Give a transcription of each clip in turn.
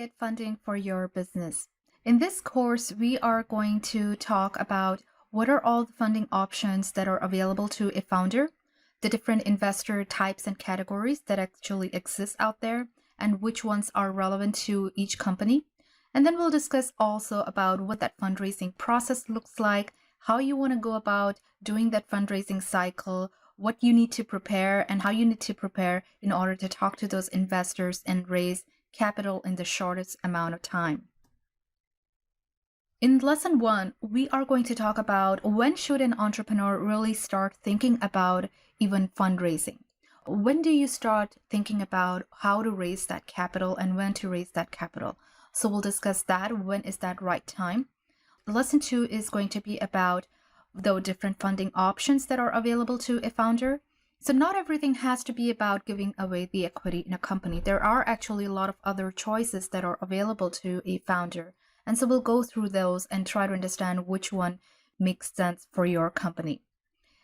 get funding for your business. In this course, we are going to talk about what are all the funding options that are available to a founder, the different investor types and categories that actually exist out there, and which ones are relevant to each company. And then we'll discuss also about what that fundraising process looks like, how you want to go about doing that fundraising cycle, what you need to prepare, and how you need to prepare in order to talk to those investors and raise capital in the shortest amount of time. In lesson 1, we are going to talk about when should an entrepreneur really start thinking about even fundraising. When do you start thinking about how to raise that capital and when to raise that capital? So we'll discuss that. When is that right time? Lesson 2 is going to be about the different funding options that are available to a founder. So not everything has to be about giving away the equity in a company. There are actually a lot of other choices that are available to a founder. And so we'll go through those and try to understand which one makes sense for your company.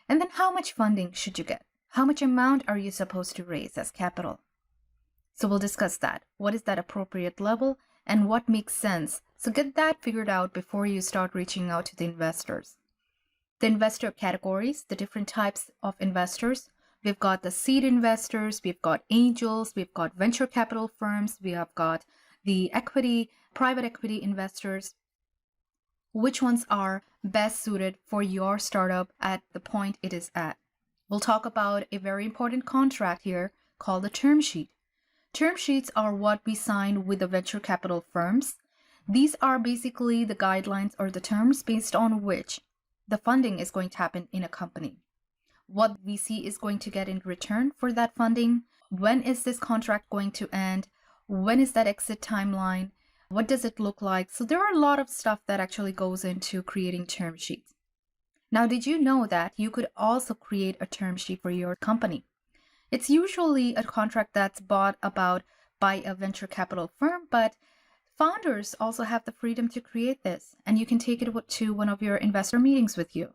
And then how much funding should you get? How much amount are you supposed to raise as capital? So we'll discuss that. What is that appropriate level and what makes sense? So get that figured out before you start reaching out to the investors. The investor categories, the different types of investors. We've got the seed investors, we've got angels, we've got venture capital firms, we have got the private equity investors. Which ones are best suited for your startup at the point it is at? We'll talk about a very important contract here called the term sheet. Term sheets are what we sign with the venture capital firms. These are basically the guidelines or the terms based on which the funding is going to happen in a company. What VC is going to get in return for that funding. When is this contract going to end? When is that exit timeline? What does it look like? So there are a lot of stuff that actually goes into creating term sheets. Now, did you know that you could also create a term sheet for your company? It's usually a contract that's bought about by a venture capital firm, but founders also have the freedom to create this, and you can take it to one of your investor meetings with you.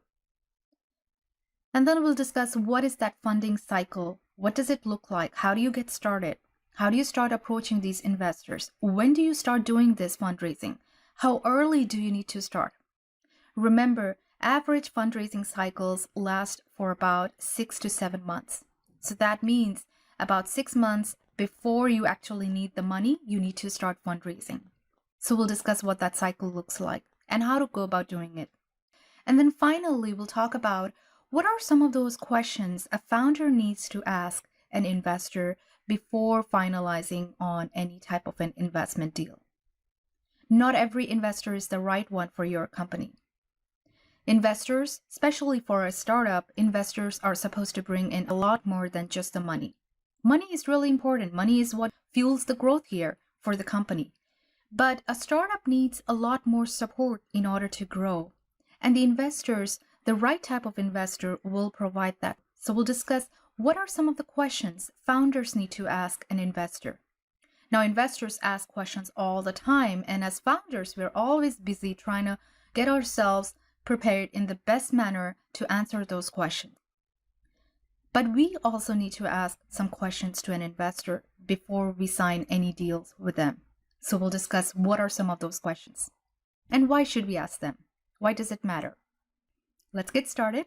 And then we'll discuss what is that funding cycle? What does it look like? How do you get started? How do you start approaching these investors? When do you start doing this fundraising? How early do you need to start? Remember, average fundraising cycles last for about 6 to 7 months. So that means about 6 months before you actually need the money, you need to start fundraising. So we'll discuss what that cycle looks like and how to go about doing it. And then finally, we'll talk about what are some of those questions a founder needs to ask an investor before finalizing on any type of an investment deal. Not every investor is the right one for your company. Investors, especially for a startup, investors are supposed to bring in a lot more than just the money. Money is really important. Money is what fuels the growth here for the company. But a startup needs a lot more support in order to grow. And the investors, the right type of investor will provide that. So we'll discuss what are some of the questions founders need to ask an investor. Now, investors ask questions all the time, and as founders, we're always busy trying to get ourselves prepared in the best manner to answer those questions. But we also need to ask some questions to an investor before we sign any deals with them. So we'll discuss what are some of those questions and why should we ask them? Why does it matter? Let's get started.